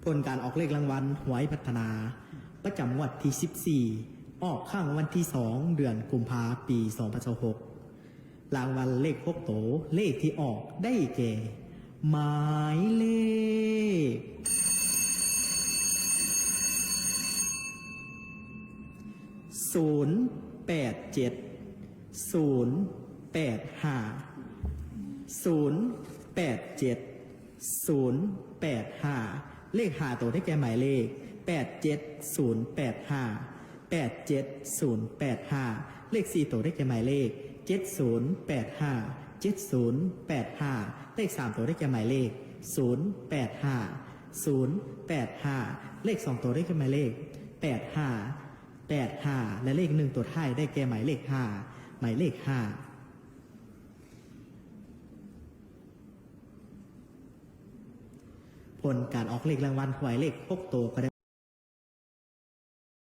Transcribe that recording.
ผลการออกเลขรางวัลหวยพัฒนาประจำงวดที่ 14 ออกข้างวันที่ 2 เดือนกุมภาพันธ์ปี 2026รางวัลเลข6โตเลขที่ออกได้แก่หมายเลขเลข5ตัวได้แก่หมายเลข87085เลข4ตัวได้แก่หมายเลข7085เลข3ตัวได้แก่หมายเลข085เลข2ตัวได้แก่หมายเลข85และเลข1ตัวท้ายได้แก่หมายเลข5หมายเลข5ผลการออกเลขรางวัลหวยเลข6ตัวก็ได้